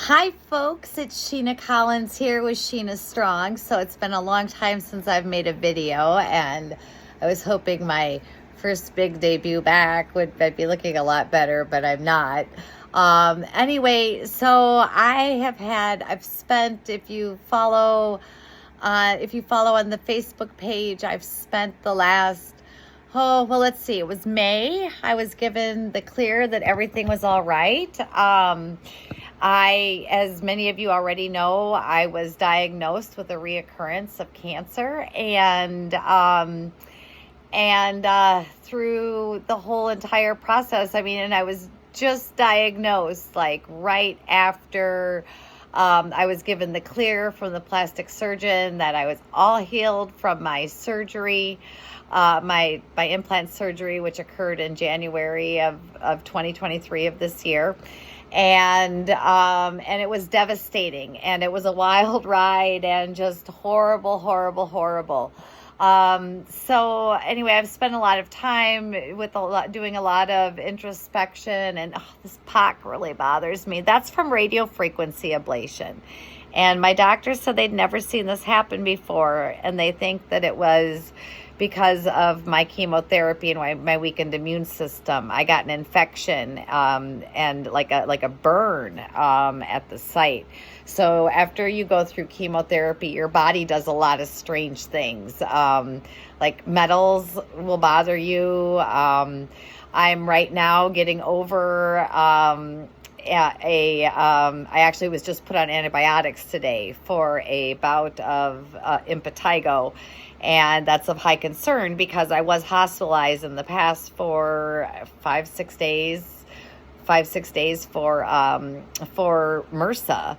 Hi folks, it's Shena Collins here with Shena Strong. So it's been a long time since I've made a video, and I was hoping my first big debut back would be looking a lot better, but I'm not. Anyway, so I've spent, if you follow on the Facebook page, I've spent the last, let's see, it was May. I was given the clear that everything was all right. As many of you already know, I was diagnosed with a reoccurrence of cancer, and through the whole entire process, and I was just diagnosed like right after I was given the clear from the plastic surgeon that I was all healed from my surgery, my implant surgery, which occurred in January of 2023 of this year. And it was devastating, and it was a wild ride and just horrible. So anyway, I've spent a lot of time doing a lot of introspection, and this POC really bothers me. That's from radio frequency ablation. And my doctor said they'd never seen this happen before, and they think that it was because of my chemotherapy and my weakened immune system. I got an infection and like a burn at the site. So after you go through chemotherapy, your body does a lot of strange things. Like metals will bother you. I'm right now getting over I actually was just put on antibiotics today for a bout of impetigo, and that's of high concern because I was hospitalized in the past for 5-6 days for MRSA.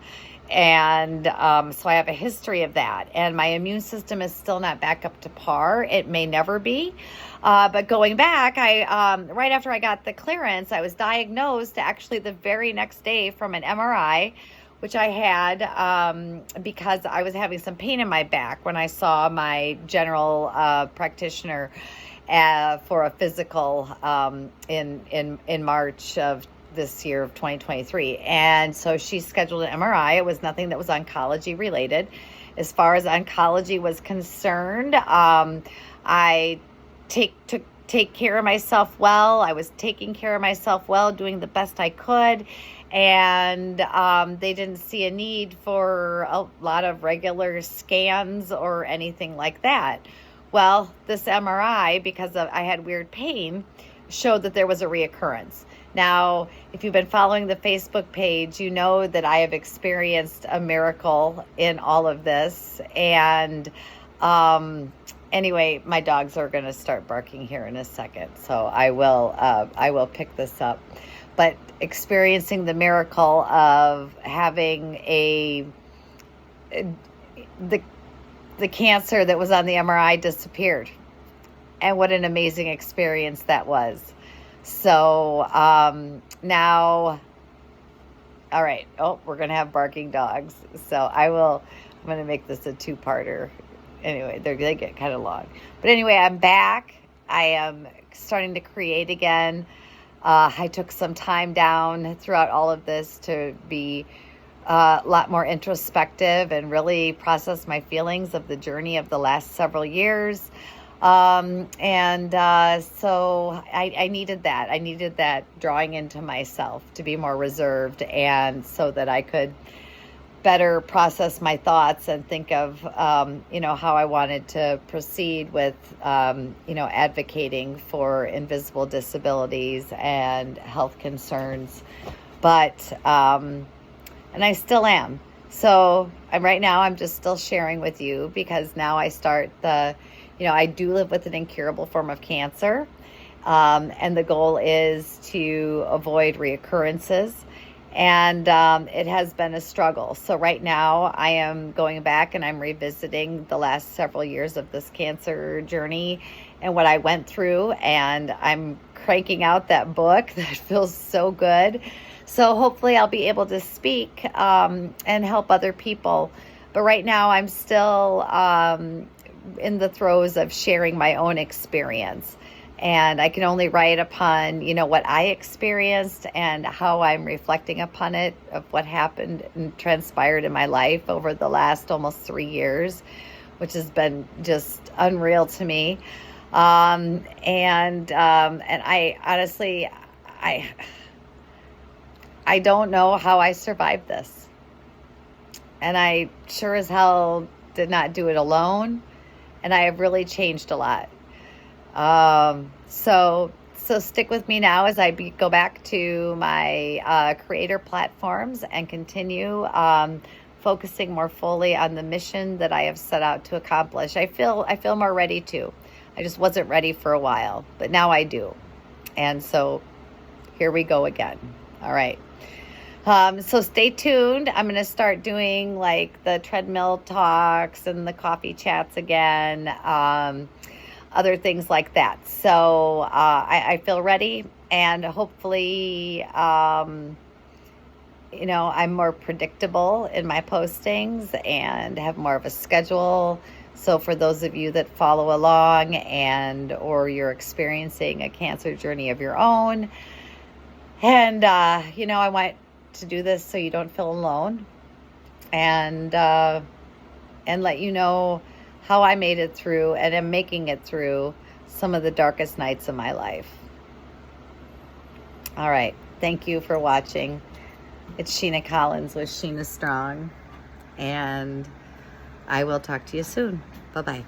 And so I have a history of that, and my immune system is still not back up to par. It may never be, but going back, right after I got the clearance, I was diagnosed actually the very next day from an MRI, which I had because I was having some pain in my back when I saw my general practitioner for a physical in March of this year of 2023. And so she scheduled an MRI. It was nothing that was oncology related. As far as oncology was concerned, I take care of myself well. I was taking care of myself well, doing the best I could. And they didn't see a need for a lot of regular scans or anything like that. Well, this MRI, because I had weird pain, showed that there was a reoccurrence. Now, if you've been following the Facebook page, you know that I have experienced a miracle in all of this. And anyway, my dogs are going to start barking here in a second, so I will pick this up. But experiencing the miracle of having the cancer that was on the MRI disappeared, and what an amazing experience that was. So now, all right. Oh, we're going to have barking dogs. So I'm going to make this a two-parter. Anyway, they get kind of long. But anyway, I'm back. I am starting to create again. I took some time down throughout all of this to be a lot more introspective and really process my feelings of the journey of the last several years. So I needed that. I needed that drawing into myself to be more reserved, and so that I could better process my thoughts and think of, how I wanted to proceed with, advocating for invisible disabilities and health concerns. But, and I still am. So I'm just still sharing with you, because now I start I do live with an incurable form of cancer, and the goal is to avoid reoccurrences, and it has been a struggle. So right now I am going back and I'm revisiting the last several years of this cancer journey and what I went through, and I'm cranking out that book that feels so good. So hopefully I'll be able to speak and help other people. But right now I'm still in the throes of sharing my own experience. And I can only write upon, what I experienced and how I'm reflecting upon it, of what happened and transpired in my life over the last almost 3 years, which has been just unreal to me. And I honestly, I don't know how I survived this. And I sure as hell did not do it alone. And I have really changed a lot. So stick with me now as I go back to my creator platforms and continue focusing more fully on the mission that I have set out to accomplish. I feel more ready to. I just wasn't ready for a while, but now I do. And so here we go again. All right. So stay tuned. I'm going to start doing like the treadmill talks and the coffee chats again. Other things like that. So I feel ready, and hopefully, I'm more predictable in my postings and have more of a schedule. So for those of you that follow along or you're experiencing a cancer journey of your own, and, I want to do this so you don't feel alone, and let you know how I made it through and am making it through some of the darkest nights of my life. All right. Thank you for watching. It's Shena Collins with Shena Strong, and I will talk to you soon. Bye-bye.